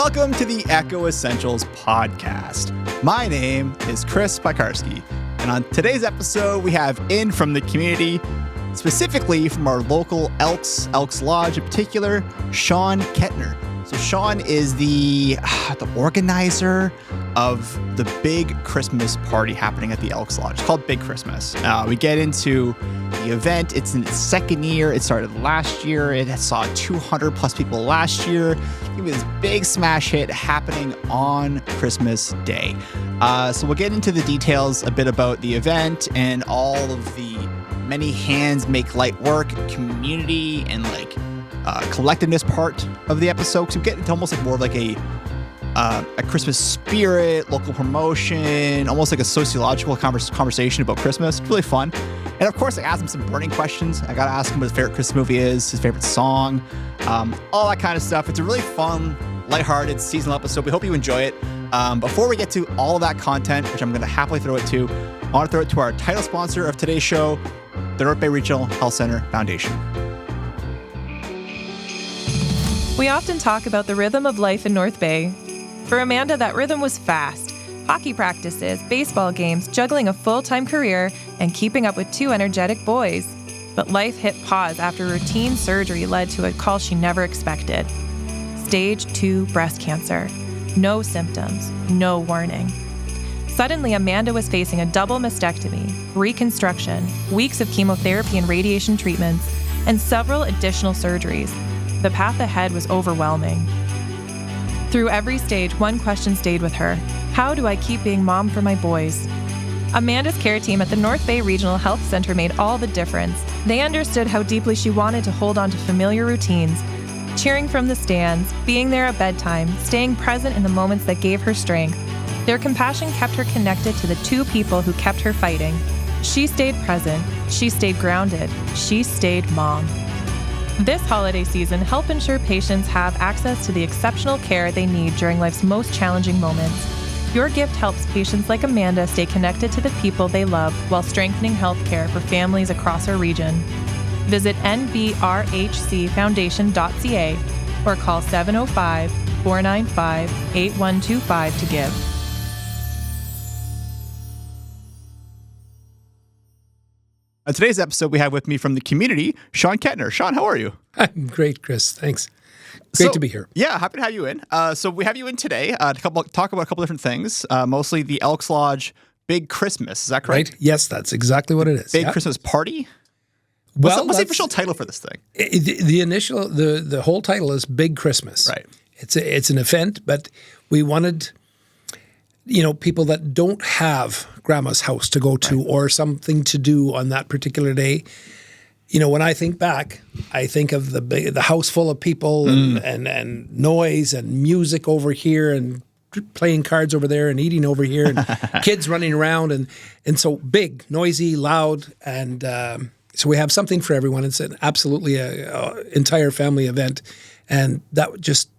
Welcome to the Echo Essentials podcast. My name is Chris Pikarski, and on today's episode, we have in from the community, specifically from our local Elks Lodge in particular, Shawn Kettner. So Shawn is the organizer of the big Christmas party happening at the Elks Lodge. It's called Big Christmas. We get into the event. It's in its second year. It started last year. It saw 200 plus people last year. It was this big smash hit happening on Christmas Day. So we'll get into the details a bit about the event and all of the many hands make light work, community, and collectiveness part of the episode. So we get into almost like more of like a Christmas spirit, local promotion, almost like a sociological conversation about Christmas. It's really fun. And of course, I asked him some burning questions. I got to ask him what his favorite Christmas movie is, his favorite song, all that kind of stuff. It's a really fun, lighthearted seasonal episode. We hope you enjoy it. Before we get to all of that content, which I'm going to happily throw it to, I want to throw it to our title sponsor of today's show, the North Bay Regional Health Center Foundation. We often talk about the rhythm of life in North Bay. For Amanda, that rhythm was fast. Hockey practices, baseball games, juggling a full-time career, and keeping up with two energetic boys. But life hit pause after routine surgery led to a call she never expected. Stage 2 breast cancer. No symptoms, no warning. Suddenly, Amanda was facing a double mastectomy, reconstruction, weeks of chemotherapy and radiation treatments, and several additional surgeries. The path ahead was overwhelming. Through every stage, one question stayed with her. How do I keep being mom for my boys? Amanda's care team at the North Bay Regional Health Center made all the difference. They understood how deeply she wanted to hold on to familiar routines, cheering from the stands, being there at bedtime, staying present in the moments that gave her strength. Their compassion kept her connected to the two people who kept her fighting. She stayed present. She stayed grounded. She stayed mom. This holiday season, help ensure patients have access to the exceptional care they need during life's most challenging moments. Your gift helps patients like Amanda stay connected to the people they love while strengthening healthcare for families across our region. Visit nbrhcfoundation.ca or call 705-495-8125 to give. On today's episode, we have with me from the community, Shawn Kettner. Shawn, how are you? I'm great, Chris. Thanks. Great to be here. Yeah, happy to have you in. So we have you in today to talk about a couple different things, mostly the Elks Lodge Big Christmas. Is that correct? Right. Yes, that's exactly what it is. Big Christmas party? What's the official title for this thing? The whole title is Big Christmas. Right. It's an event, but we wanted people that don't have grandma's house to go to or something to do on that particular day. When I think back, I think of the house full of people and noise and music over here and playing cards over there and eating over here and kids running around and so big, noisy, loud, and so we have something for everyone. It's an absolutely a entire family event, and that just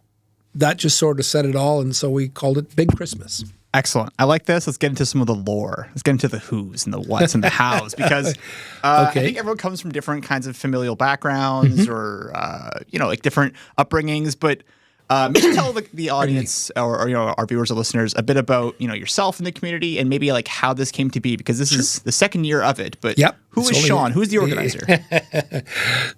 sort of said it all, and so we called it Big Christmas. Excellent. I like this. Let's get into some of the lore. Let's get into the who's and the what's and the hows, because I think everyone comes from different kinds of familial backgrounds or, different upbringings. But maybe tell the audience or our viewers or listeners a bit about, yourself in the community and maybe like how this came to be, because this is the second year of it. But who is Shawn? Who's the organizer?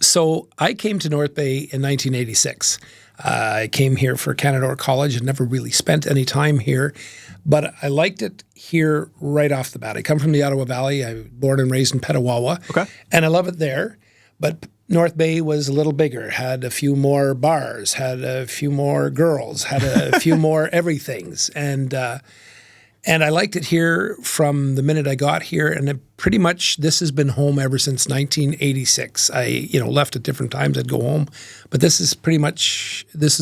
So I came to North Bay in 1986. I came here for Canadore College and never really spent any time here, but I liked it here right off the bat. I come from the Ottawa Valley. I was born and raised in Petawawa, and I love it there. But North Bay was a little bigger, had a few more bars, had a few more girls, had a few more everythings, and I liked it here from the minute I got here, and pretty much this has been home ever since 1986. I, left at different times. I'd go home, but this has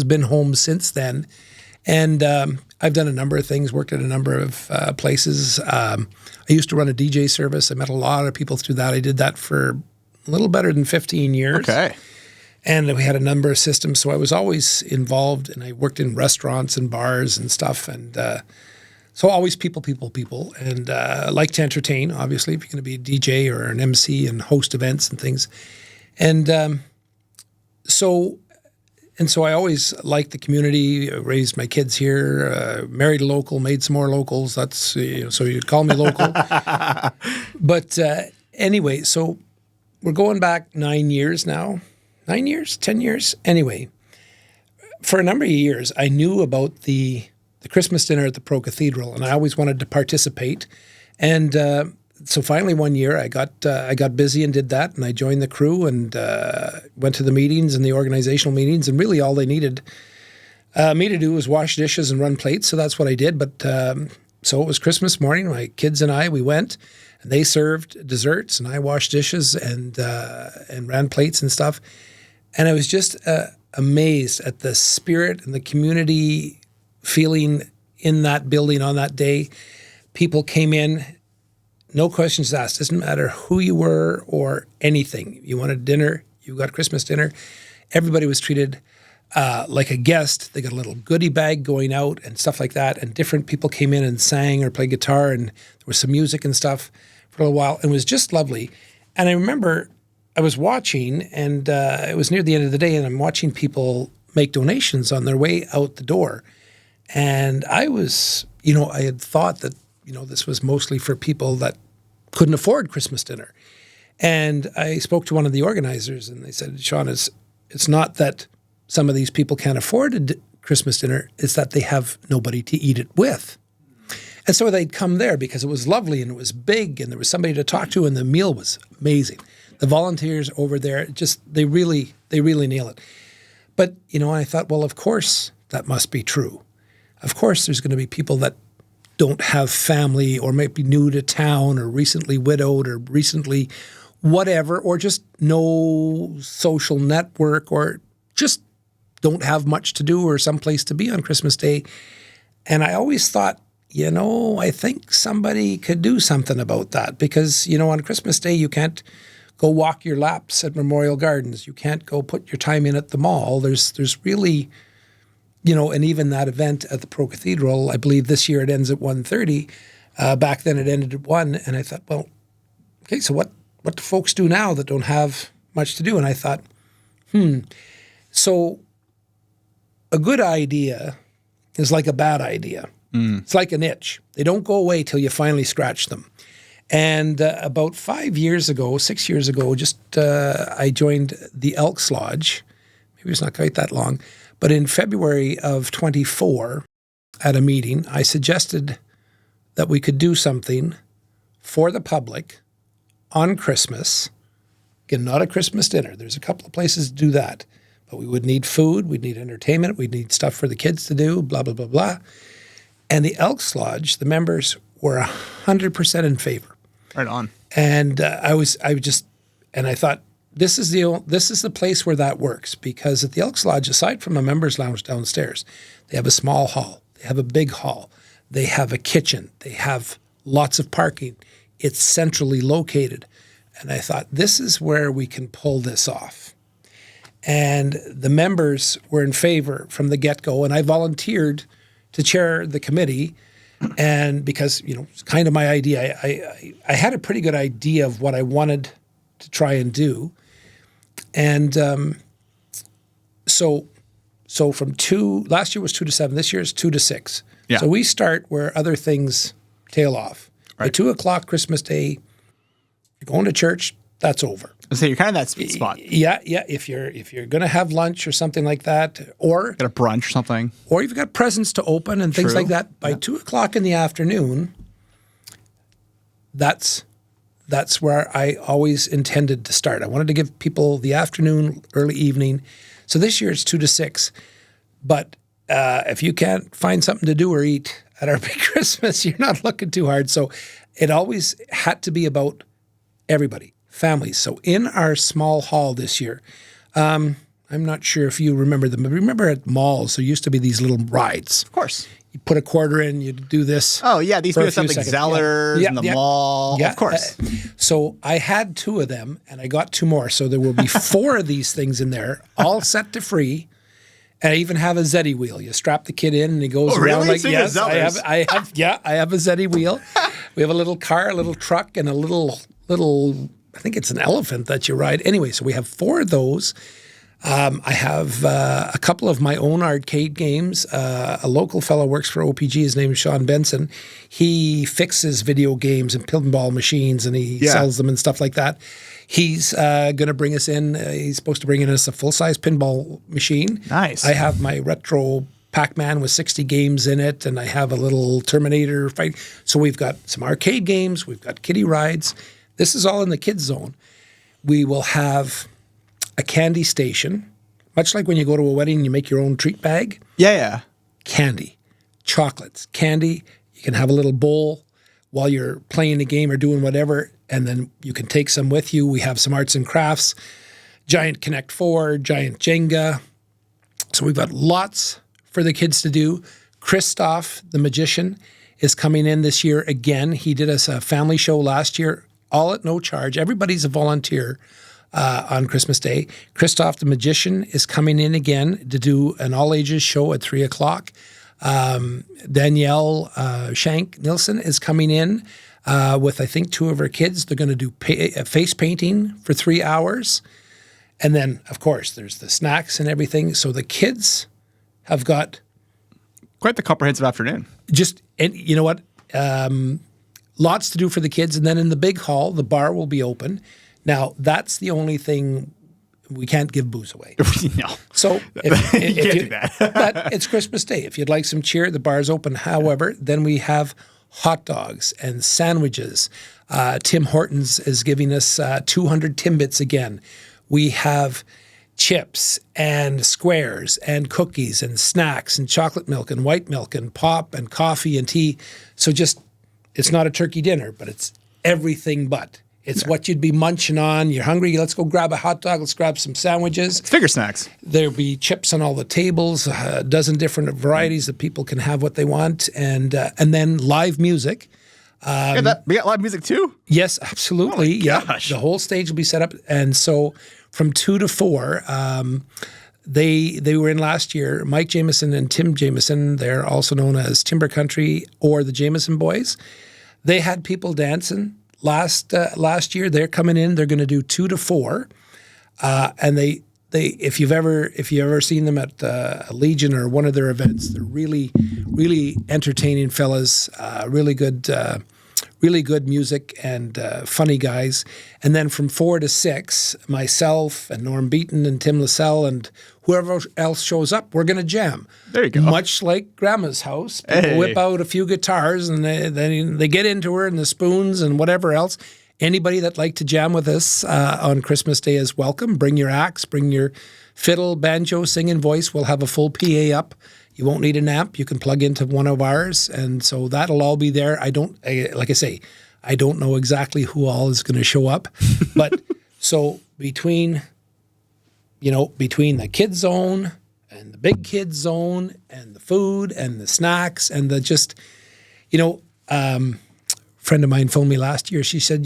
been home since then. And I've done a number of things, worked at a number of places. I used to run a DJ service. I met a lot of people through that. I did that for a little better than 15 years. Okay. And we had a number of systems, so I was always involved, and I worked in restaurants and bars and stuff, and so always people, and like to entertain, obviously, if you're going to be a DJ or an MC and host events and things. And so And so I always liked the community, raised my kids here, married a local, made some more locals. That's, so you'd call me local. But anyway, so we're going back 9 years now. 9 years? 10 years? Anyway, for a number of years, I knew about the Christmas dinner at the Pro Cathedral, and I always wanted to participate. And so finally one year I got busy and did that, and I joined the crew and went to the meetings and the organizational meetings, and really all they needed me to do was wash dishes and run plates, so that's what I did. But so it was Christmas morning, my kids and I, we went, and they served desserts, and I washed dishes and ran plates and stuff. And I was just amazed at the spirit and the community feeling in that building on that day. People came in, no questions asked. Doesn't matter who you were or anything. You wanted dinner, you got Christmas dinner. Everybody was treated like a guest. They got a little goodie bag going out and stuff like that. And different people came in and sang or played guitar, and there was some music and stuff for a little while. It was just lovely. And I remember I was watching, and it was near the end of the day, and I'm watching people make donations on their way out the door. And I was, I had thought that, this was mostly for people that couldn't afford Christmas dinner. And I spoke to one of the organizers, and they said, Shawn, it's not that some of these people can't afford a Christmas dinner, it's that they have nobody to eat it with. And so they'd come there because it was lovely and it was big and there was somebody to talk to, and the meal was amazing. The volunteers over there, they really nail it. But, I thought, well, of course that must be true. Of course there's going to be people that don't have family or might be new to town or recently widowed or recently whatever, or just no social network or just don't have much to do or someplace to be on Christmas Day. And I always thought, I think somebody could do something about that because, on Christmas Day, you can't go walk your laps at Memorial Gardens. You can't go put your time in at the mall. There's really, and even that event at the Pro Cathedral, I believe this year it ends at 1:30. Back then it ended at 1. And I thought, well, okay, so what do folks do now that don't have much to do? And I thought, so a good idea is like a bad idea. It's like an itch. They don't go away till you finally scratch them. And about 6 years ago, I joined the Elks Lodge. Maybe it's not quite that long. But in February of 24, at a meeting, I suggested that we could do something for the public on Christmas. Again, not a Christmas dinner. There's a couple of places to do that. But we would need food, we'd need entertainment, we'd need stuff for the kids to do, blah, blah, blah, blah. And the Elks Lodge, the members were 100% in favor. Right on. And I thought, this is the place where that works, because at the Elks Lodge, aside from a members lounge downstairs, they have a small hall, they have a big hall, they have a kitchen, they have lots of parking. It's centrally located. And I thought, this is where we can pull this off. And the members were in favor from the get-go, and I volunteered to chair the committee. And because, it's kind of my idea, I had a pretty good idea of what I wanted to try and do. And so from last year was 2 to 7, this year is 2 to 6. Yeah. So we start where other things tail off. Right. At 2 o'clock Christmas Day, you're going to church, that's over. So you're kind of that sweet spot. Yeah. If you're going to have lunch or something like that, or Got a brunch or something. or you've got presents to open and things True. like that, by 2 o'clock in the afternoon, that's where I always intended to start. I wanted to give people the afternoon, early evening. So this year it's 2 to 6. But if you can't find something to do or eat at our big Christmas, you're not looking too hard. So it always had to be about everybody, families. So in our small hall this year, I'm not sure if you remember them, but remember at malls, there used to be these little rides. Of course. You put a quarter in, you do this. Oh, yeah. These for a people few something seconds. Zellers Yeah. in the Yeah. mall. Yeah. Of course. So I had 2 of them, and I got 2 more. So there will be 4 of these things in there, all set to free. And I even have a Zeddy wheel. You strap the kid in, and he goes Oh, around really? like, So you have yes, I have, Zellers. I have a Zeddy wheel. We have a little car, a little truck, and a little, I think it's an elephant that you ride. Anyway, so we have 4 of those. I have a couple of my own arcade games. A local fellow works for OPG. His name is Shawn Benson. He fixes video games and pinball machines, and he sells them and stuff like that. He's going to bring us in. He's supposed to bring in us a full-size pinball machine. Nice. I have my retro Pac-Man with 60 games in it, and I have a little Terminator fight. So we've got some arcade games. We've got kiddie rides. This is all in the kids zone. We will have a candy station, much like when you go to a wedding and you make your own treat bag. Yeah. Candy, chocolates, candy. You can have a little bowl while you're playing the game or doing whatever, and then you can take some with you. We have some arts and crafts, giant Connect 4, giant Jenga. So we've got lots for the kids to do. Christoph, the magician, is coming in this year again. He did us a family show last year, all at no charge. Everybody's a volunteer on Christmas Day. Christoph, the magician, is coming in again to do an all-ages show at 3 o'clock. Danielle Shank Nielsen is coming in with, I think, 2 of her kids. They're going to do face painting for 3 hours. And then, of course, there's the snacks and everything. So the kids have got Quite the comprehensive afternoon. And you know what? Lots to do for the kids. And then in the big hall, the bar will be open. Now, that's the only thing we can't give booze away. No. So you can't do that. but it's Christmas Day. If you'd like some cheer, the bar's open. However, then we have hot dogs and sandwiches. Tim Hortons is giving us 200 Timbits again. We have chips and squares and cookies and snacks and chocolate milk and white milk and pop and coffee and tea. So it's not a turkey dinner, but it's everything but. It's what you'd be munching on. You're hungry. Let's go grab a hot dog. Let's grab some sandwiches. It's figure snacks. There'll be chips on all the tables, a dozen different varieties that people can have what they want, and then live music. We got live music too? Yes, absolutely. Oh my gosh. The whole stage will be set up, and so from 2 to 4, they were in last year. Mike Jameson and Tim Jameson, they're also known as Timber Country or the Jameson Boys. They had people dancing. Last year, they're coming in. They're going to do 2 to 4, and they if you've ever seen them at Legion or one of their events, they're really entertaining fellas. Really good music and funny guys. And then from 4 to 6, myself and Norm Beaton and Tim Lascelle and whoever else shows up, we're going to jam. There you go. Much like Grandma's house. People whip out a few guitars and they get into her and the spoons and whatever else. Anybody that'd like to jam with us on Christmas Day is welcome. Bring your axe, bring your fiddle, banjo, singing voice. We'll have a full PA up. You won't need an amp. You can plug into one of ours. And so that'll all be there. Like I say, I don't know exactly who all is going to show up. But so between the kids zone and the big kids zone and the food and the snacks and friend of mine phoned me last year. She said,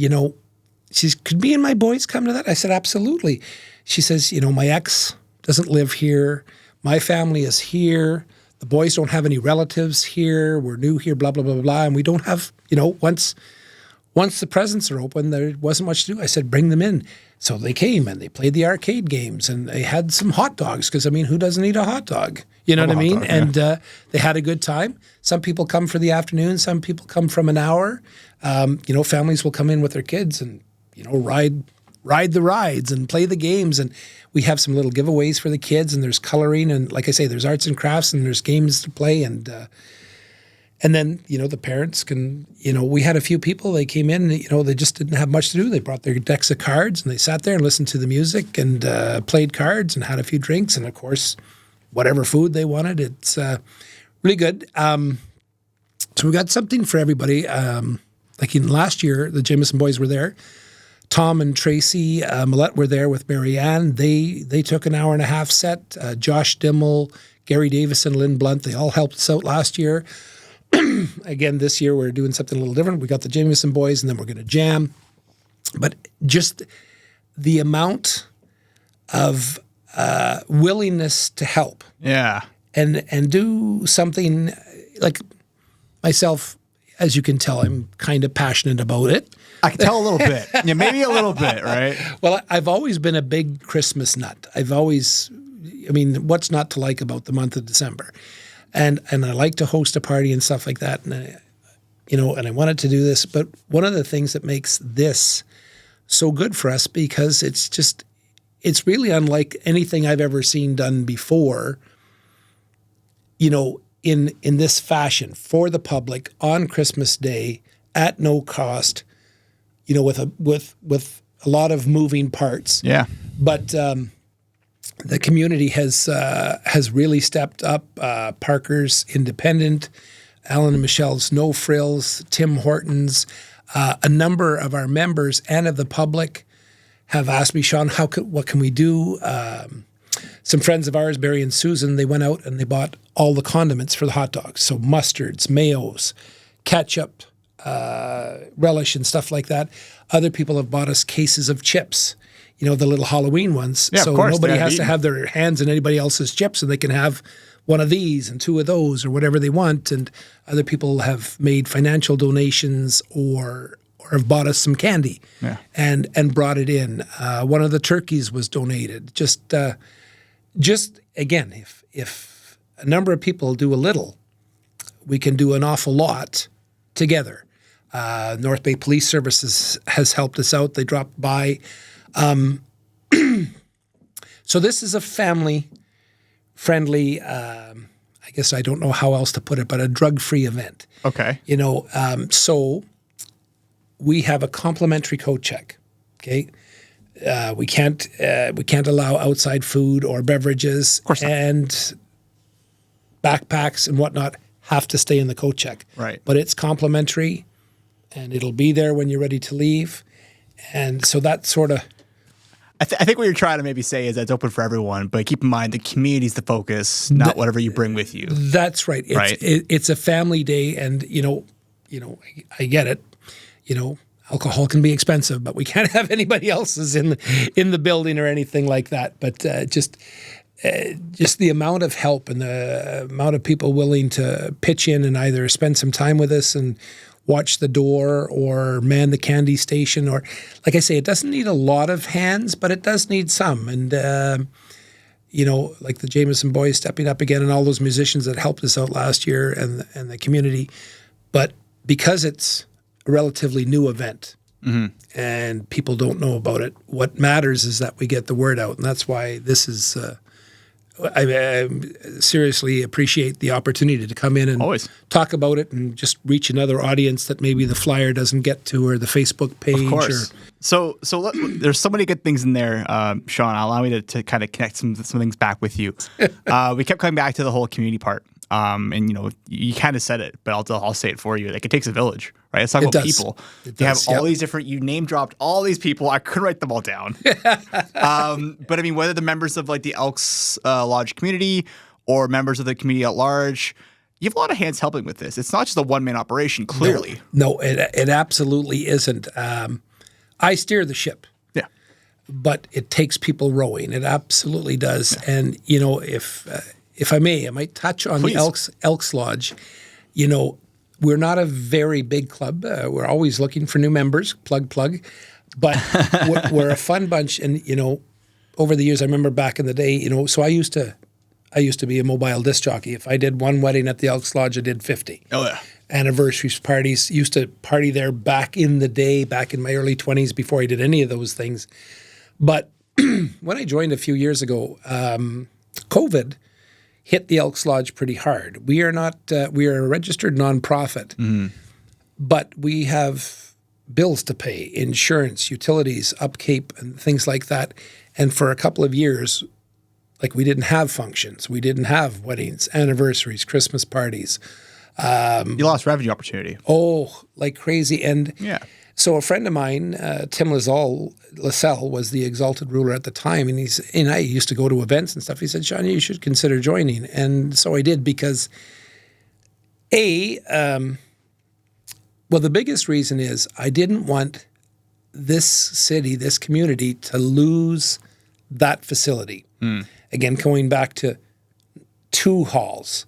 could me and my boys come to that? I said, absolutely. She says, my ex doesn't live here. My family is here. The boys don't have any relatives here. We're new here, blah, blah, blah, blah. And we don't have, once the presents are open, there wasn't much to do. I said, bring them in. So they came and they played the arcade games and they had some hot dogs because, who doesn't eat a hot dog? You know what I mean? Dog, yeah. And they had a good time. Some people come for the afternoon. Some people come from an hour. Families will come in with their kids and, ride the rides and play the games. And we have some little giveaways for the kids and there's coloring. And like I say, there's arts and crafts and there's games to play. And then, the parents can, we had a few people, they came in, they just didn't have much to do. They brought their decks of cards and they sat there and listened to the music and played cards and had a few drinks. And of course, whatever food they wanted. It's really good. So we got something for everybody. Like in last year, the Jameson boys were there. Tom and Tracy Millette were there with Mary Ann. They took an hour and a half set. Josh Dimmel, Gary Davison, Lynn Blunt, they all helped us out last year. Again, this year we're doing something a little different. We got the Jameson boys and then we're going to jam. But just the amount of willingness to help. Yeah. And do something like myself, as you can tell, I'm kind of passionate about it. I can tell a little bit. Yeah, maybe a little bit, right? Well, I've always been a big Christmas nut. What's not to like about the month of December? And I like to host a party and stuff like that. And I wanted to do this. But one of the things that makes this so good for us, because it's really unlike anything I've ever seen done before, in this fashion for the public on Christmas Day at no cost, with a lot of moving parts. Yeah. But the community has really stepped up. Parker's Independent, Alan and Michelle's No Frills, Tim Hortons, a number of our members and of the public have asked me, Shawn, what can we do? Some friends of ours, Barry and Susan, they went out and they bought all the condiments for the hot dogs. So mustards, mayos, ketchup, relish and stuff like that. Other people have bought us cases of chips, the little Halloween ones. Yeah, so of course, nobody has to have their hands in anybody else's chips, and they can have one of these and two of those or whatever they want. And other people have made financial donations or have bought us some candy and brought it in. One of the turkeys was donated. Just again, if a number of people do a little, we can do an awful lot together. North Bay Police Services has helped us out. They dropped by. So this is a family-friendly, I guess I don't know how else to put it, but a drug-free event. Okay. So we have a complimentary coat check. Okay. We can't allow outside food or beverages, of course not. And backpacks and whatnot have to stay in the coat check. Right. But it's complimentary, and it'll be there when you're ready to leave. And so that sort of... I think what you're trying to maybe say is that it's open for everyone, but keep in mind the community's the focus, not whatever you bring with you. That's right. It's a family day, and I get it. Alcohol can be expensive, but we can't have anybody else's in the building or anything like that. But just the amount of help and the amount of people willing to pitch in and either spend some time with us and watch the door or man the candy station, or, like I say, it doesn't need a lot of hands, but it does need some. And like the Jameson boys stepping up again, and all those musicians that helped us out last year, and the community. But because it's a relatively new event, and people don't know about it, what matters is that we get the word out, and that's why this is. I seriously appreciate the opportunity to come in and always talk about it and just reach another audience that maybe the flyer doesn't get to, or the Facebook page. Of course. So there's so many good things in there, Shawn. Allow me to kind of connect some things back with you. We kept coming back to the whole community part. And you kind of said it, but I'll say it for you. Like, it takes a village, right? Let's talk about people. You have all these different. You name dropped all these people. I couldn't write them all down. But I mean, whether the members of like the Elks Lodge community or members of the community at large, you have a lot of hands helping with this. It's not just a one-man operation. Clearly, no, it absolutely isn't. I steer the ship. Yeah, but it takes people rowing. It absolutely does. Yeah. And if I might touch on Please. The Elks Lodge. We're not a very big club. We're always looking for new members, plug. But we're a fun bunch. And, over the years, I remember back in the day, so I used to be a mobile disc jockey. If I did one wedding at the Elks Lodge, I did 50. Oh, yeah. Anniversaries, parties. Used to party there back in the day, back in my early 20s, before I did any of those things. But when I joined a few years ago, COVID hit the Elks Lodge pretty hard. We are not. We are a registered nonprofit, but we have bills to pay, insurance, utilities, upkeep, and things like that. And for a couple of years, we didn't have functions. We didn't have weddings, anniversaries, Christmas parties. You lost revenue opportunity. Oh, like crazy. And yeah. So a friend of mine, Tim Lascelles, was the exalted ruler at the time, and I used to go to events and stuff. He said, Shawn, you should consider joining. And so I did, because the biggest reason is I didn't want this city, this community, to lose that facility. Again, going back to 2 halls,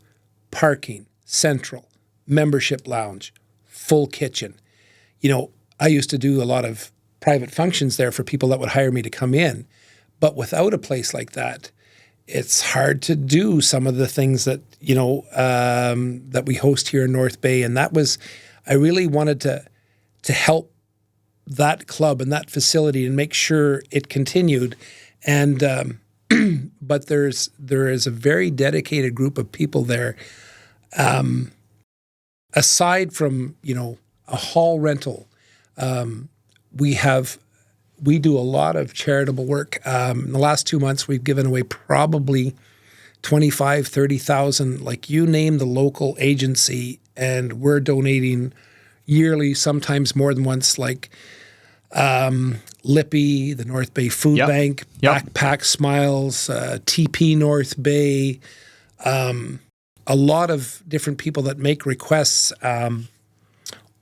parking, central, membership lounge, full kitchen. You know, I used to do a lot of private functions there for people that would hire me to come in. But without a place like that, it's hard to do some of the things that, you know, that we host here in North Bay. And that was, I really wanted to help that club and that facility and make sure it continued. And but there is a very dedicated group of people there. Aside from, you know, a hall rental, we do a lot of charitable work. In the last 2 months, we've given away probably 25, 30,000, like you name the local agency, and we're donating yearly, sometimes more than once, like Lippy, the North Bay Food Bank, Backpack Smiles, TP North Bay, a lot of different people that make requests,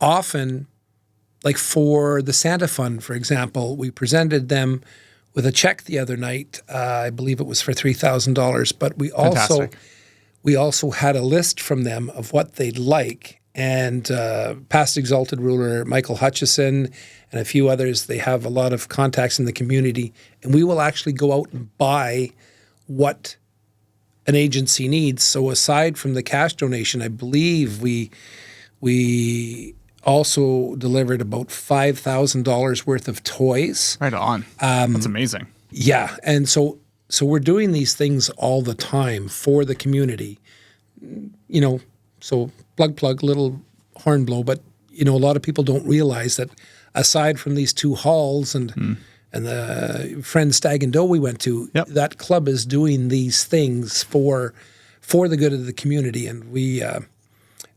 often. Like for the Santa Fund, for example, we presented them with a check the other night. I believe it was for $3,000. But we also had a list from them of what they'd like. And past Exalted Ruler Michael Hutchison and a few others, they have a lot of contacts in the community. And we will actually go out and buy what an agency needs. So aside from the cash donation, I believe we also delivered about $5,000 worth of toys. Right on. That's amazing. Yeah. And so we're doing these things all the time for the community. You know, so plug, little horn blow. But, you know, a lot of people don't realize that aside from these two halls and the Friends Stag and Doe we went to, that club is doing these things for the good of the community. And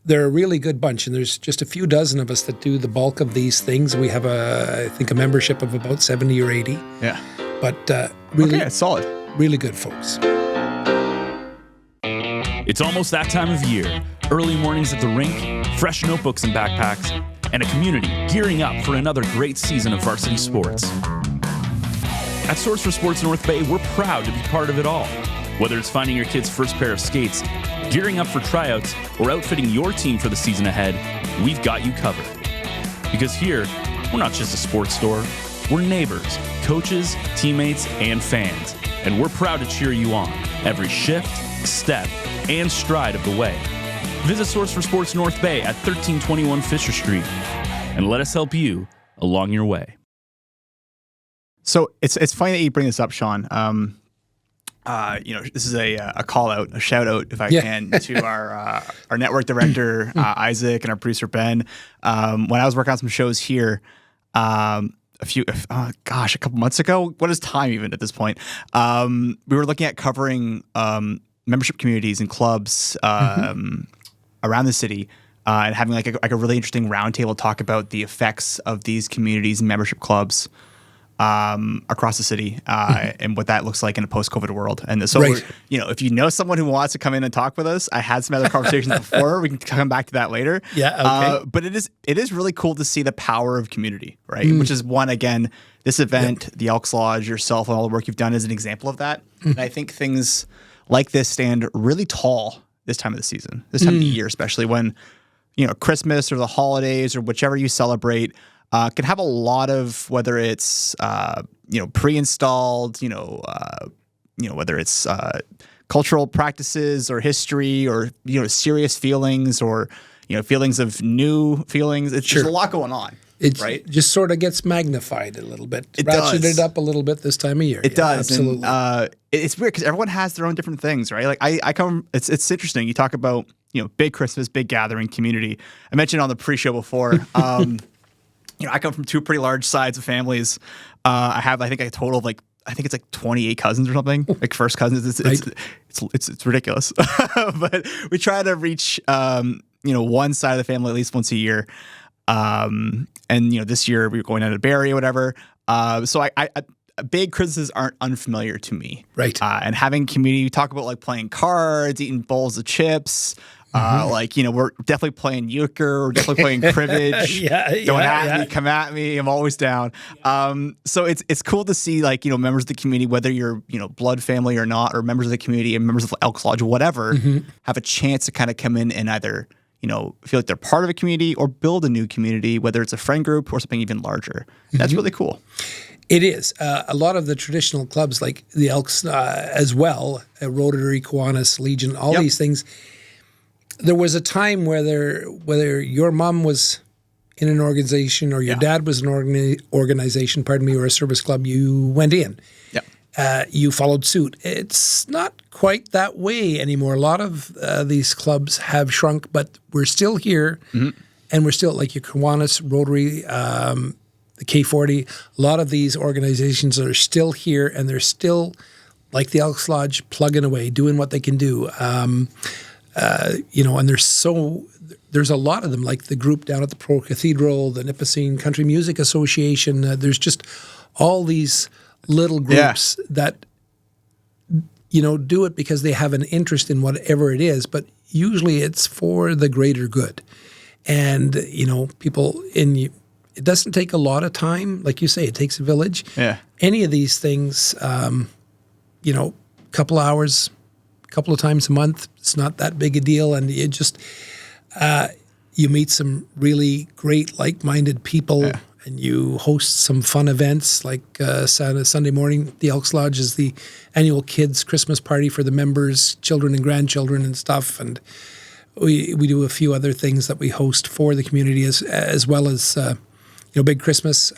they're a really good bunch, and there's just a few dozen of us that do the bulk of these things. We have I think a membership of about 70 or 80. Yeah. But really solid. Really good folks. It's almost that time of year. Early mornings at the rink, fresh notebooks and backpacks, and a community gearing up for another great season of varsity sports. At Source for Sports North Bay, we're proud to be part of it all. Whether it's finding your kid's first pair of skates, gearing up for tryouts, or outfitting your team for the season ahead, we've got you covered. Because here, we're not just a sports store, we're neighbors, coaches, teammates, and fans. And we're proud to cheer you on every shift, step, and stride of the way. Visit Source for Sports North Bay at 1321 Fisher Street, and let us help you along your way. So it's funny that you bring this up, Shawn. You know, this is a call out, a shout out, if I can, to our network director, Isaac, and our producer, Ben. When I was working on some shows here, a couple months ago, what is time even at this point? We were looking at covering membership communities and clubs around the city and having like a really interesting roundtable talk about the effects of these communities and membership clubs across the city and what that looks like in a post-COVID world. And so, you know, if you know someone who wants to come in and talk with us, I had some other conversations before. We can come back to that later. Yeah, okay. But it is really cool to see the power of community, right? Which is one, again, this event, the Elks Lodge, yourself, and all the work you've done is an example of that. And I think things like this stand really tall this time of the season, this time of the year, especially when, you know, Christmas or the holidays or whichever you celebrate can have a lot of, whether it's you know, pre-installed, whether it's cultural practices or history or, you know, serious feelings or, you know, feelings of new feelings. It's just a lot going on. It right? just sort of gets magnified a little bit. It ratcheted does. up a little bit this time of year. It does. Absolutely. And, it's weird because everyone has their own different things, right? Like I come, it's interesting. You talk about, you know, big Christmas, big gathering community. I mentioned on the pre-show before, you know, I come from two pretty large sides of families. I have, I think, a total of like, I think it's like 28 cousins or something, like first cousins. It's ridiculous. But we try to reach, you know, one side of the family at least once a year. And, you know, this year we were going out to Barrie or whatever. So I big Christmases aren't unfamiliar to me. Right. And having community, you talk about like playing cards, eating bowls of chips. Like, you know, we're definitely playing euchre, we're definitely playing cribbage. Don't at me, come at me. I'm always down. So it's cool to see, like, you know, members of the community, whether you're, you know, blood family or not, or members of the community and members of Elks Lodge, whatever, have a chance to kind of come in and either, feel like they're part of a community or build a new community, whether it's a friend group or something even larger. That's really cool. It is. A lot of the traditional clubs like the Elks as well, Rotary, Kiwanis, Legion, all these things, there was a time whether your mom was in an organization or your dad was an organization, or a service club, you went in. You followed suit. It's not quite that way anymore. A lot of these clubs have shrunk, but we're still here, and we're still like your Kiwanis, Rotary, the K40. A lot of these organizations are still here, and they're still, like the Elks Lodge, plugging away, doing what they can do. And there's a lot of them, like the group down at the Pro Cathedral, the Nipissing Country Music Association. There's just all these little groups that do it because they have an interest in whatever it is, but usually it's for the greater good. And people it doesn't take a lot of time, like you say, it takes a village. Any of these things, couple hours, a couple of times a month, it's not that big a deal, and it just you meet some really great like-minded people. And you host some fun events like Sunday morning. The Elks Lodge is the annual kids' Christmas party for the members, children and grandchildren and stuff. And we do a few other things that we host for the community as well as, Big Christmas.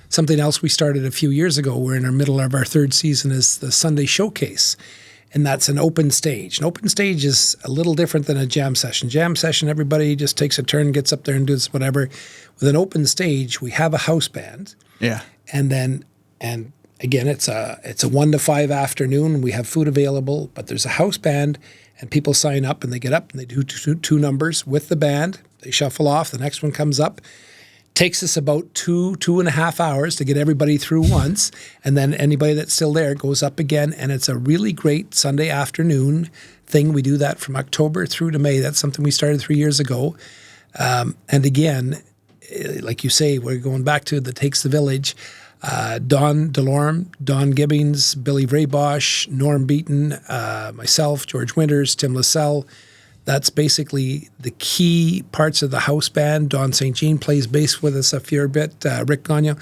Something else we started a few years ago, we're in the middle of our third season, is the Sunday Showcase. And that's an open stage. An open stage is a little different than a jam session. Jam session, everybody just takes a turn, gets up there and does whatever. With an open stage, we have a house band. And again, it's a 1 to 5 afternoon. We have food available, but there's a house band, and people sign up and they get up and they do two numbers with the band. They shuffle off. The next one comes up. Takes us about 2.5 hours to get everybody through once, and then anybody that's still there goes up again, and it's a really great Sunday afternoon thing. We do that from October through to May. That's something we started 3 years ago. And again, like you say, we're going back to the Takes the Village. Don DeLorme, Don Gibbings, Billy Vraybosch, Norm Beaton, myself, George Winters, Tim Lascelle. That's basically the key parts of the house band. Don St. Jean plays bass with us a fair bit, Rick Gagnon.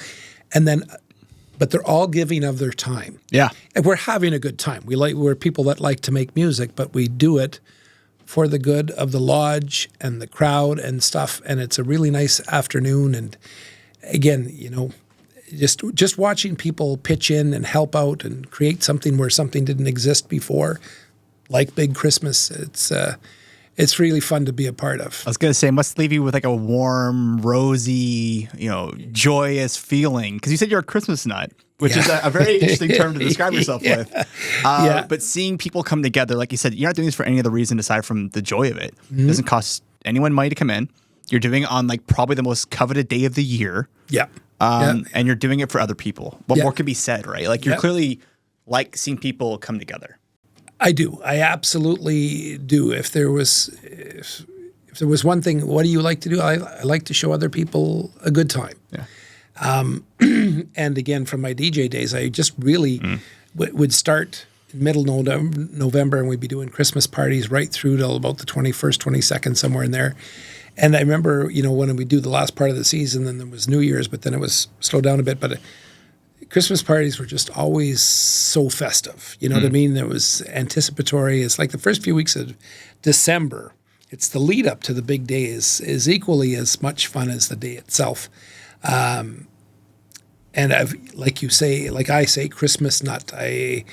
But they're all giving of their time. And we're having a good time. We're people that like to make music, but we do it for the good of the lodge and the crowd and stuff. And it's a really nice afternoon. And again, just watching people pitch in and help out and create something where something didn't exist before, like Big Christmas, it's really fun to be a part of. I was going to say, it must leave you with like a warm, rosy, joyous feeling. Because you said you're a Christmas nut, which is a very interesting term to describe yourself with. But seeing people come together, like you said, you're not doing this for any other reason aside from the joy of it. It doesn't cost anyone money to come in. You're doing it on like probably the most coveted day of the year. And you're doing it for other people. What more could be said, right? Like you're clearly like seeing people come together. I do. I absolutely do. If there was one thing, what do you like to do? I like to show other people a good time. And again, from my DJ days, I just really would start in middle November, and we'd be doing Christmas parties right through till about the 21st, 22nd, somewhere in there. And I remember, when we do the last part of the season, then there was New Year's, but then it was slowed down a bit. But Christmas parties were just always so festive. You know what I mean? It was anticipatory. It's like the first few weeks of December. It's the lead up to the big day is equally as much fun as the day itself. And like I say, Christmas nut. I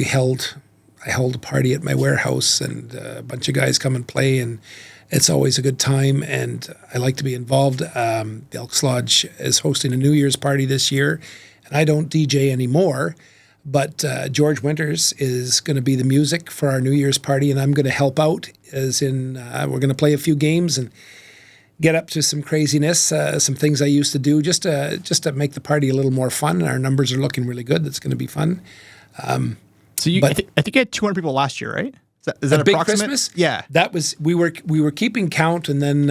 held a party at my warehouse, and a bunch of guys come and play, and it's always a good time. And I like to be involved. The Elks Lodge is hosting a New Year's party this year. And I don't DJ anymore, but George Winters is going to be the music for our New Year's party, and I'm going to help out, as in we're going to play a few games and get up to some craziness, some things I used to do just to make the party a little more fun. Our numbers are looking really good. That's going to be fun. I think you had 200 people last year, right? Is that a big approximate? Christmas? Yeah. That was we were keeping count, and then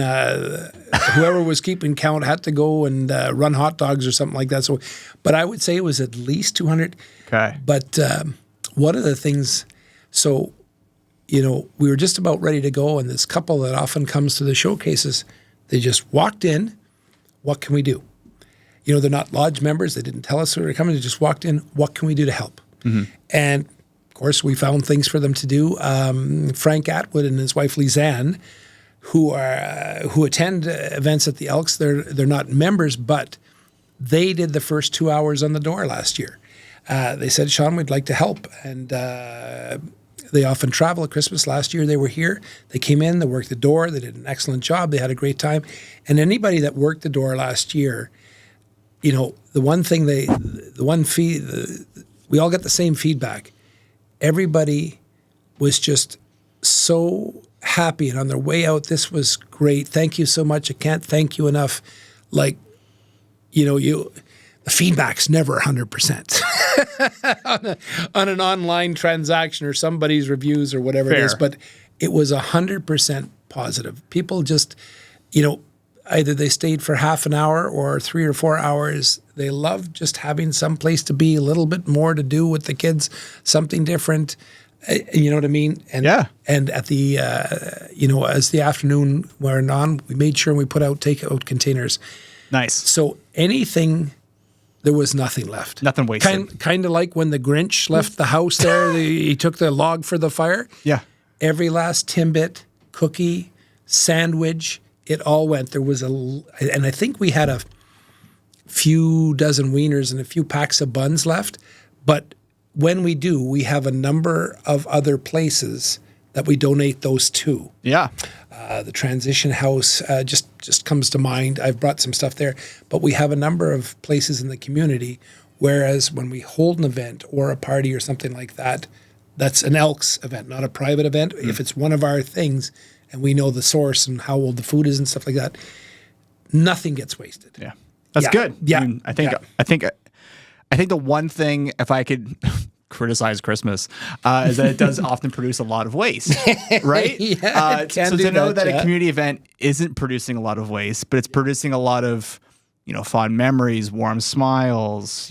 whoever was keeping count had to go and run hot dogs or something like that. So, but I would say it was at least 200. Okay. But one of the things, so we were just about ready to go, and this couple that often comes to the showcases, they just walked in. What can we do? They're not lodge members. They didn't tell us they were coming. They just walked in. What can we do to help? And, of course, we found things for them to do. Frank Atwood and his wife, Lizanne, who attend events at the Elks, they're not members, but they did the first 2 hours on the door last year. They said, Shawn, we'd like to help. And they often travel at Christmas. Last year they were here. They came in, they worked the door. They did an excellent job. They had a great time. And anybody that worked the door last year, the one thing we all got the same feedback. Everybody was just so happy and on their way out. This was great. Thank you so much. I can't thank you enough. Like, the feedback's never 100% on an online transaction or somebody's reviews or whatever it is, but it was 100% positive. People just, either they stayed for half an hour or 3 or 4 hours. They loved just having some place to be, a little bit more to do with the kids, something different. You know what I mean? And and at the as the afternoon went on, we made sure we put out takeout containers. Nice. So anything, there was nothing left. Nothing wasted. Kind of like when the Grinch left the house there. He took the log for the fire. Yeah. Every last Timbit, cookie, sandwich, it all went. There was and I think we had a few dozen wieners and a few packs of buns left. But when we do, we have a number of other places that we donate those to. Yeah. The transition house just comes to mind. I've brought some stuff there, but we have a number of places in the community. Whereas when we hold an event or a party or something like that, that's an Elks event, not a private event. If it's one of our things and we know the source and how old the food is and stuff like that, nothing gets wasted. Yeah. That's good. Yeah. I mean, I think the one thing, if I could criticize Christmas, is that it does often produce a lot of waste, right? So to know that a community event isn't producing a lot of waste, but it's producing a lot of, fond memories, warm smiles,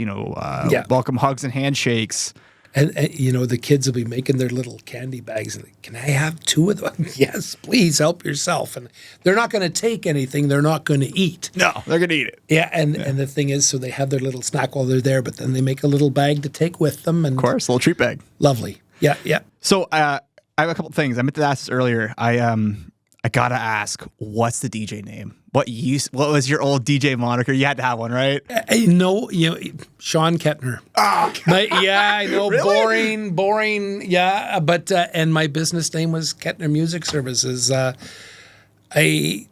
welcome hugs and handshakes. And the kids will be making their little candy bags. And can I have 2 of them? Yes, please help yourself. And they're not going to take anything. They're not going to eat. No, they're going to eat it. Yeah, and the thing is, so they have their little snack while they're there, but then they make a little bag to take with them. And of course, a little treat bag. Lovely. Yeah. So I have a couple things. I meant to ask this earlier. I gotta ask, what's the DJ name? What was your old DJ moniker? You had to have one, right? No, Shawn Kettner. Oh, I know. Really? Boring. Yeah, but and my business name was Kettner Music Services. I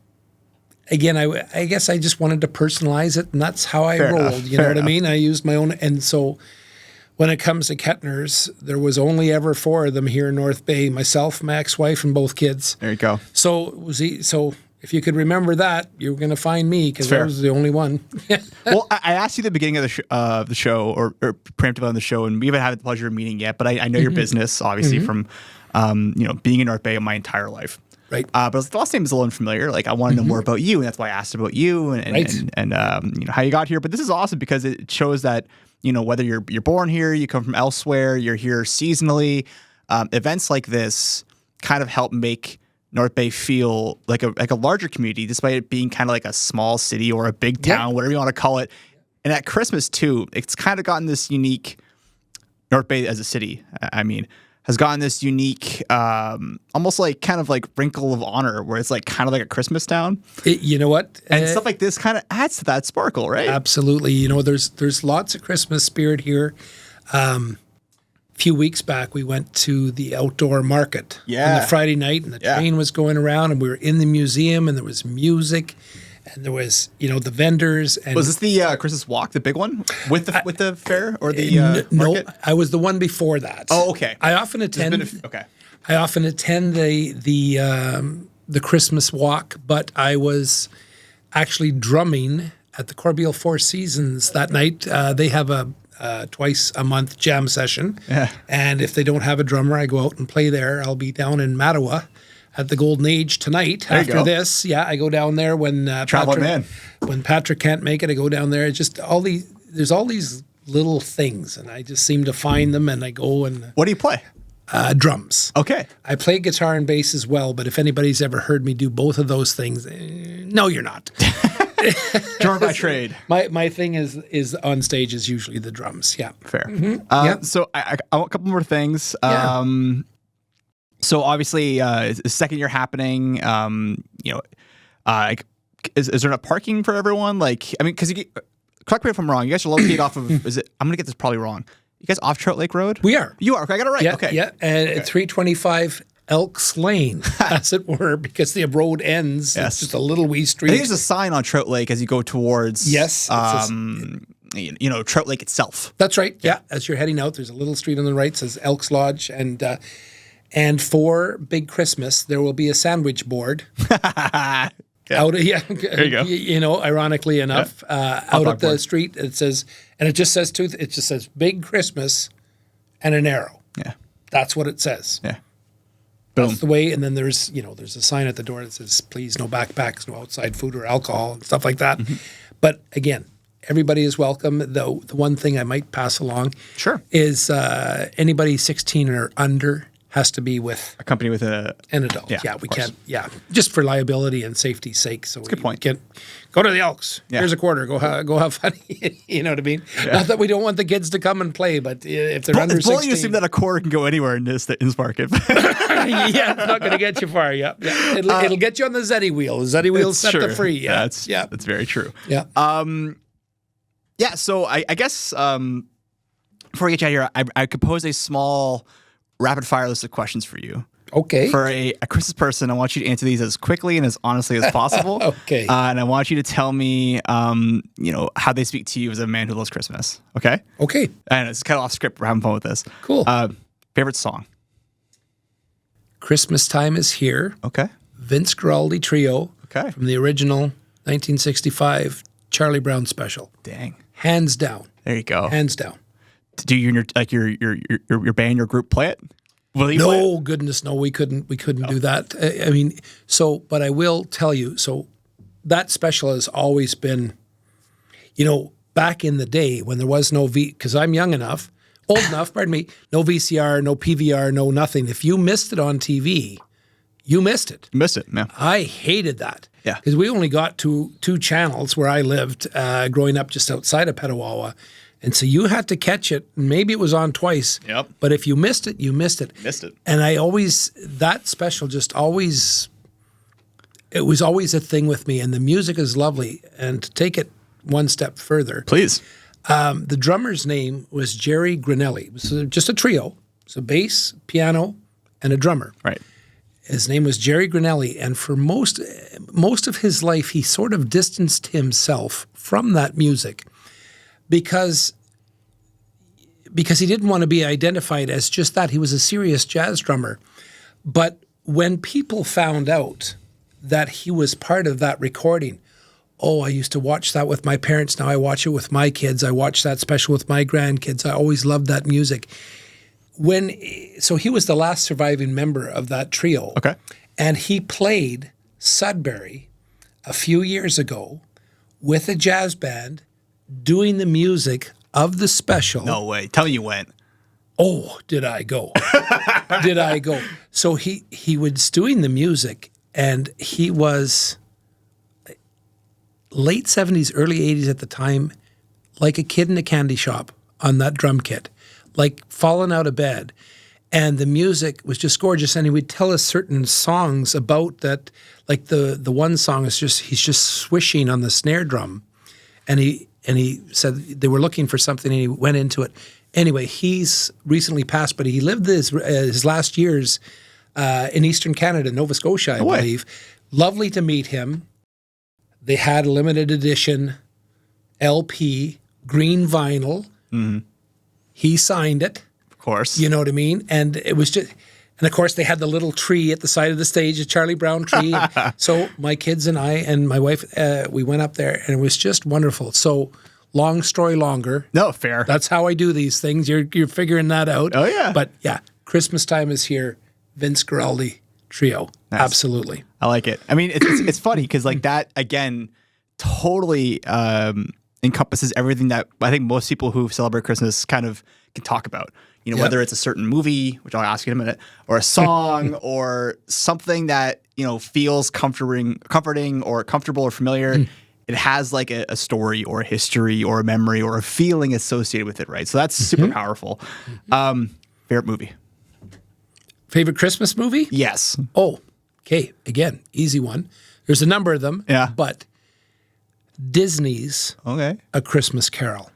guess I just wanted to personalize it, and that's how I rolled. You know what I mean? I used my own, and so when it comes to Kettners, there was only ever 4 of them here in North Bay. Myself, my ex-wife, and both kids. There you go. So if you could remember that, you were going to find me because I was the only one. Well, I asked you at the beginning of the show, or preemptive on the show, and we haven't had the pleasure of meeting yet. But I know your business, obviously, from being in North Bay my entire life. Right. But the last name is a little unfamiliar. Like, I want to know more about you, and that's why I asked about you and how you got here. But this is awesome because it shows that whether you're born here, you come from elsewhere, you're here seasonally. Events like this kind of help make North Bay feel like a larger community, despite it being kind of like a small city or a big town, whatever you want to call it. And at Christmas too, it's kind of gotten this unique North Bay as a city. Has gotten this unique, almost like kind of like wrinkle of honor, where it's like kind of like a Christmas town. You know what? And stuff like this kind of adds to that sparkle, right? Absolutely. There's lots of Christmas spirit here. A few weeks back, we went to the outdoor market on the Friday night, and the train was going around, and we were in the museum, and there was music. And there was, the vendors. And was this the Christmas walk, the big one with the fair or the market? No, I was the one before that. Oh, okay. I often attend. I often attend the Christmas walk, but I was actually drumming at the Corbeil Four Seasons that night. They have a twice a month jam session, and if they don't have a drummer, I go out and play there. I'll be down in Mattawa at the Golden Age tonight. After this, I go down there when Patrick can't make it. I go down there. It's just there's all these little things, and I just seem to find them, and I go and. What do you play? drums. Okay. I play guitar and bass as well, but if anybody's ever heard me do both of those things, no, you're not. Drummer by trade. My thing is on stage is usually the drums. Yeah. Fair. Yep. So I want a couple more things. Yeah. So obviously, is second year happening? Is there enough parking for everyone? Like, I mean, because correct me if I'm wrong. You guys are located off of. I'm gonna get this probably wrong. You guys off Trout Lake Road? We are. You are. Okay, I got it right. Yeah. Okay. Yeah. And at 325 Elks Lane, as it were, because the road ends. Yes. It's just a little wee I street. think there's a sign on Trout Lake as you go towards. Yes, Trout Lake itself. That's right. Yeah. As you're heading out, there's a little street on the right that says Elks Lodge, and for Big Christmas there will be a sandwich board. Out of, there you go. Ironically enough, out at the board. street, it says, and it just says it just says Big Christmas and an arrow. Yeah. That's what it says. Yeah. Boom. That's the way. And then there's a sign at the door that says, please, no backpacks, no outside food or alcohol and stuff like that. Mm-hmm. But again, everybody is welcome. The one thing I might pass along Sure. is anybody 16 or under has to be with A company with an adult. Yeah, Yeah, of we course. can't. Yeah, just for liability and safety's sake. So good point. Go to the Elks. Yeah. Here's a quarter. Go have fun. You know what I mean? Not that we don't want the kids to come and play, but if they're under It's bullying 16, to assume that a quarter can go anywhere in this market. yeah, it's not going to get you far. Yeah, yeah. It'll get you on the Zeddy wheel. The Zeddy wheel's set to free. Yeah, That's very true. yeah. Yeah, so I guess before we get you out here, I could pose a small rapid fire list of questions for you. Okay. For a Christmas person, I want you to answer these as quickly and as honestly as possible. Okay. And I want you to tell me, how they speak to you as a man who loves Christmas. Okay? Okay. And it's kind of off script. We're having fun with this. Cool. Favorite song? Christmas Time is Here. Okay. Vince Guaraldi Trio. Okay. From the original 1965 Charlie Brown special. Dang. Hands down. There you go. Hands down. Do you and your band, your group play it? Will you play it? No, goodness, no, we couldn't do that. I mean, but I will tell you, so that special has always been, back in the day when there was no because I'm old enough, pardon me, no VCR, no PVR, no nothing. If you missed it on TV, you missed it. Missed it, yeah. I hated that. Yeah. Because we only got two channels where I lived growing up just outside of Petawawa. And so you had to catch it. Maybe it was on twice. Yep. But if you missed it, you missed it. Missed it. And that special it was always a thing with me. And the music is lovely. And to take it one step further, Please. the drummer's name was Jerry Granelli. It was just a trio. So bass, piano, and a drummer. Right. His name was Jerry Granelli, and for most of his life, he sort of distanced himself from that music because he didn't want to be identified as just that. He was a serious jazz drummer. But when people found out that he was part of that recording, I used to watch that with my parents. Now I watch it with my kids. I watch that special with my grandkids. I always loved that music. So he was the last surviving member of that trio. Okay. And he played Sudbury a few years ago with a jazz band doing the music of the special. No way. Tell me you went. Oh, did I go? Did I go? So he was doing the music, and he was late 70s, early 80s at the time, like a kid in a candy shop on that drum kit, like falling out of bed. And the music was just gorgeous. And he would tell us certain songs about that, like the one song is he's just swishing on the snare drum. And he said they were looking for something, and he went into it. Anyway, he's recently passed, but he lived his last years in Eastern Canada, Nova Scotia, I believe. Lovely to meet him. They had a limited edition LP, green vinyl. Mm-hmm. He signed it. Of course. You know what I mean? And it was just... And, of course, they had the little tree at the side of the stage, a Charlie Brown tree. So my kids and I and my wife, we went up there, and it was just wonderful. So long story longer. No, fair. That's how I do these things. You're figuring that out. Oh, yeah. But, yeah, Christmas Time is Here, Vince Guaraldi Trio. Nice. Absolutely. I like it. I mean, it's funny because, like, that, again, totally encompasses everything that I think most people who celebrate Christmas kind of can talk about. Whether it's a certain movie, which I'll ask you in a minute, or a song, or something that feels comforting or comfortable or familiar. It has like a story or a history or a memory or a feeling associated with it, right? So that's super powerful. Favorite movie? Favorite Christmas movie? Yes. Oh, okay. Again, easy one. There's a number of them. Yeah. But Disney's Okay. A Christmas Carol,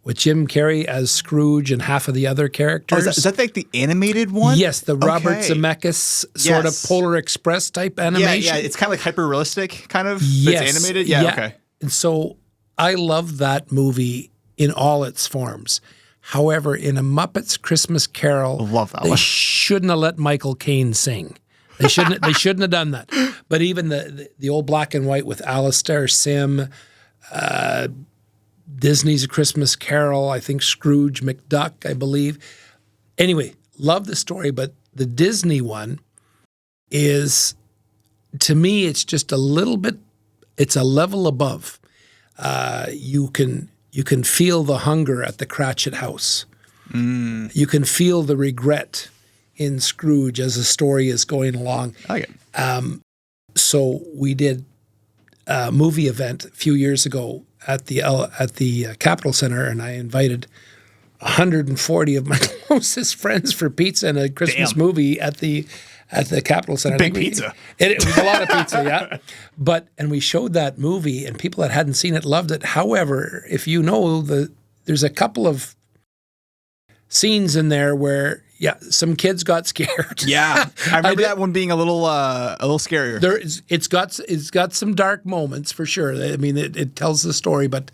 with Jim Carrey as Scrooge and half of the other characters. Is that like the animated one? Yes, the Robert Okay. Zemeckis sort of Polar Express type animation. Yeah, it's kind of like hyper-realistic, kind of. Yes. It's animated? Yeah, okay. And so I love that movie in all its forms. However, in A Muppet's Christmas Carol, Love that they one. shouldn't have let Michael Caine sing. They shouldn't have done that. But even the old black and white with Alistair Sim, Disney's A Christmas Carol, I think Scrooge McDuck, I believe. Anyway, love the story, but the Disney one is, to me, it's just a little bit, it's a level above. You can feel the hunger at the Cratchit house. You can feel the regret in Scrooge as the story is going along. I like it. So we did a movie event a few years ago at the Capitol Center, and I invited 140 of my closest friends for pizza and a Christmas movie at the Capitol Center. Big pizza. It was a lot of pizza, yeah. And we showed that movie, and people that hadn't seen it loved it. However, if you know, there's a couple of scenes in there where some kids got scared. Yeah, I remember that one being a little scarier. It's got some dark moments for sure. I mean, it tells the story, but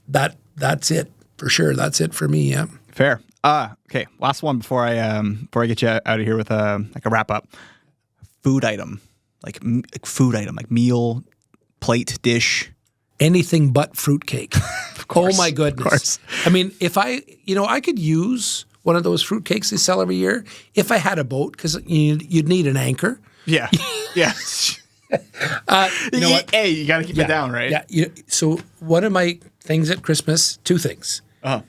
that's it for sure. That's it for me. Yeah. Fair. Okay. Last one before I get you out of here with like a wrap up. Food item, like meal, plate, dish. Anything but fruitcake. Of course, oh my goodness. Of course. I mean, if I could use one of those fruitcakes they sell every year if I had a boat, because you'd need an anchor. Yeah. Yeah. You know what? Hey, you got to keep it down, right? Yeah. So one of my things at Christmas, two things. Uh-huh.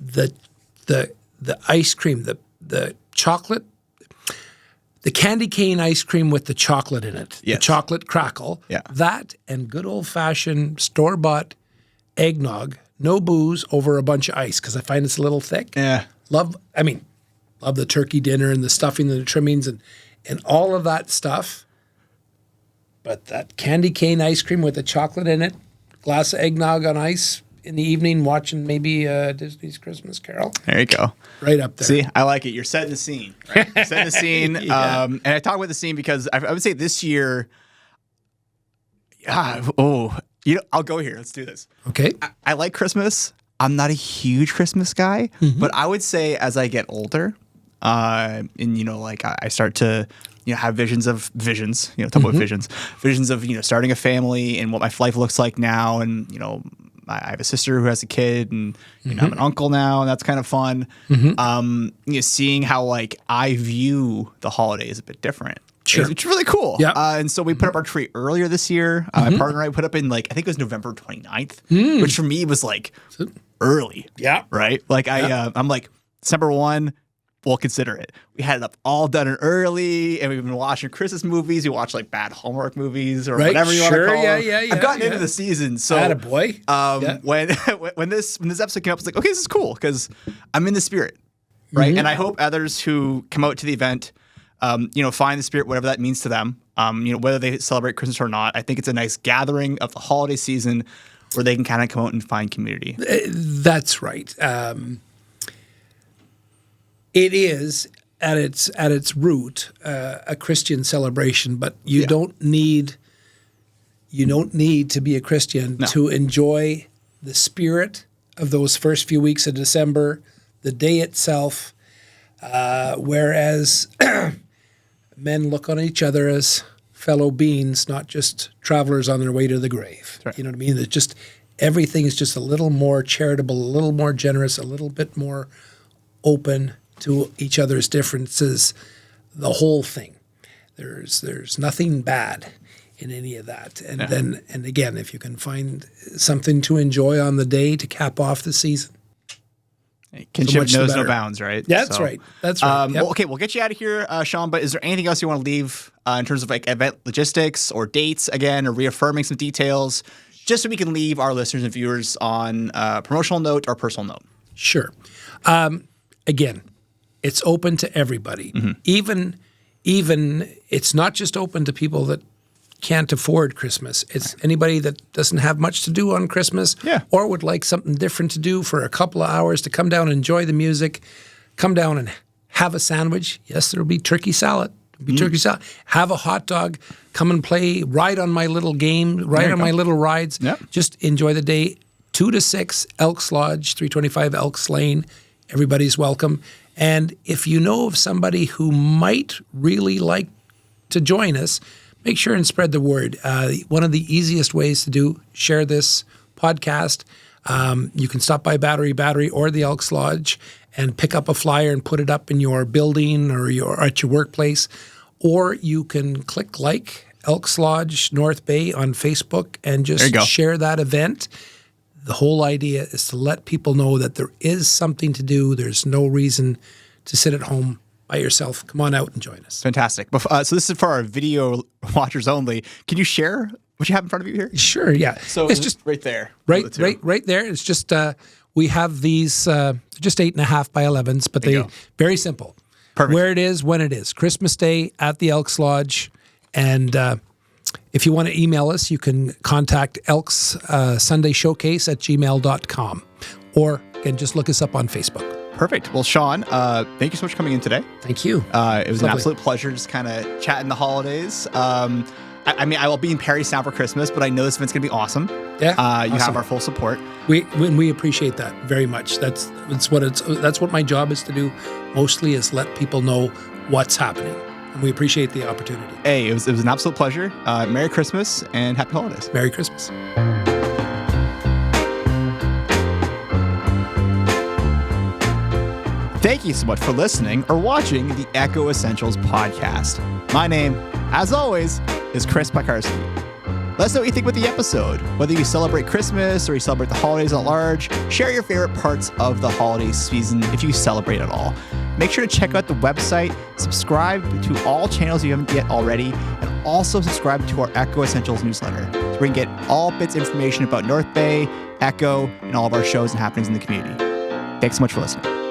The ice cream, the chocolate, the candy cane ice cream with the chocolate in it, Yes. the chocolate crackle, Yeah. that and good old-fashioned store-bought eggnog, no booze, over a bunch of ice, because I find it's a little thick. Yeah. Love the turkey dinner and the stuffing and the trimmings and all of that stuff. But that candy cane ice cream with the chocolate in it, glass of eggnog on ice in the evening, watching maybe Disney's Christmas Carol. There you go. Right up there. See, I like it. You're setting the scene. Right? You're setting the scene. Yeah. And I talk about the scene because I would say this year. I'll go here. Let's do this. Okay. I like Christmas. I'm not a huge Christmas guy, but I would say as I get older, and I start to have visions, talk about visions of starting a family and what my life looks like now, and I have a sister who has a kid, and I'm an uncle now, and that's kind of fun. Seeing how like I view the holiday is a bit different. Sure. It's really cool. Yeah. And so we put up our tree earlier this year. My partner and I put up in I think it was November 29th, which for me was like early. Yeah. Right. Like I'm like December 1, we'll consider it. We had it up all done and early, and we've been watching Christmas movies. We watch like bad Hallmark movies or whatever you want to call them. Yeah. I've gotten into the season. So attaboy. when this episode came up, I was like, okay, this is cool because I'm in the spirit. Right. And I hope others who come out to the event find the spirit, whatever that means to them, whether they celebrate Christmas or not. I think it's a nice gathering of the holiday season where they can kind of come out and find community. That's right. It is at its root a Christian celebration, but you don't need to be a Christian to enjoy the spirit of those first few weeks of December, the day itself, whereas men look on each other as fellow beings, not just travelers on their way to the grave. Right. You know what I mean? It's just everything is just a little more charitable, a little more generous, a little bit more open to each other's differences. The whole thing. There's nothing bad in any of that. And again, if you can find something to enjoy on the day to cap off the season. Kinship so knows better. no bounds, right? Yeah, that's right. That's right. Yep. Well, okay, we'll get you out of here, Shawn, but is there anything else you want to leave in terms of like event logistics or dates again, or reaffirming some details, just so we can leave our listeners and viewers on a promotional note or personal note? Sure. Again, it's open to everybody. Even it's not just open to people that can't afford Christmas. It's anybody that doesn't have much to do on Christmas or would like something different to do for a couple of hours to come down and enjoy the music, come down and have a sandwich. Yes, there'll be turkey salad. Turkey salad. Have a hot dog. Come and play. Ride on my little game. Ride on my little rides. Yep. Just enjoy the day. 2 to 6, Elks Lodge, 325 Elks Lane. Everybody's welcome. And if you know of somebody who might really like to join us, make sure and spread the word. One of the easiest ways to do, share this podcast. You can stop by Battery or the Elks Lodge and pick up a flyer and put it up in your building or at your workplace. Or you can click like Elks Lodge North Bay on Facebook and just share that event. The whole idea is to let people know that there is something to do. There's no reason to sit at home by yourself. Come on out and join us. Fantastic. So this is for our video watchers only. Can you share what you have in front of you here? Sure, yeah. So it's just right there. Right there. It's just, we have these just 8.5 by 11s, but they very simple. Perfect. Where it is, when it is. Christmas Day at the Elks Lodge. And if you want to email us, you can contact Elks Sunday Showcase at gmail.com. Or, again, just look us up on Facebook. Perfect. Well, Shawn, thank you so much for coming in today. Thank you. It was an absolute pleasure just kind of chatting the holidays. I mean, I will be in Paris now for Christmas, but I know this event's going to be awesome. Yeah, you have our full support. We appreciate that very much. That's what my job is to do. Mostly is let people know what's happening, and we appreciate the opportunity. Hey, it was an absolute pleasure. Merry Christmas and Happy Holidays. Merry Christmas. Thank you so much for listening or watching the Echo Essentials podcast. My name, as always, is Chris Pakarski. Let us know what you think about the episode. Whether you celebrate Christmas or you celebrate the holidays at large, share your favorite parts of the holiday season if you celebrate at all. Make sure to check out the website, subscribe to all channels you haven't yet already, and also subscribe to our Echo Essentials newsletter so we can get all bits of information about North Bay, Echo, and all of our shows and happenings in the community. Thanks so much for listening.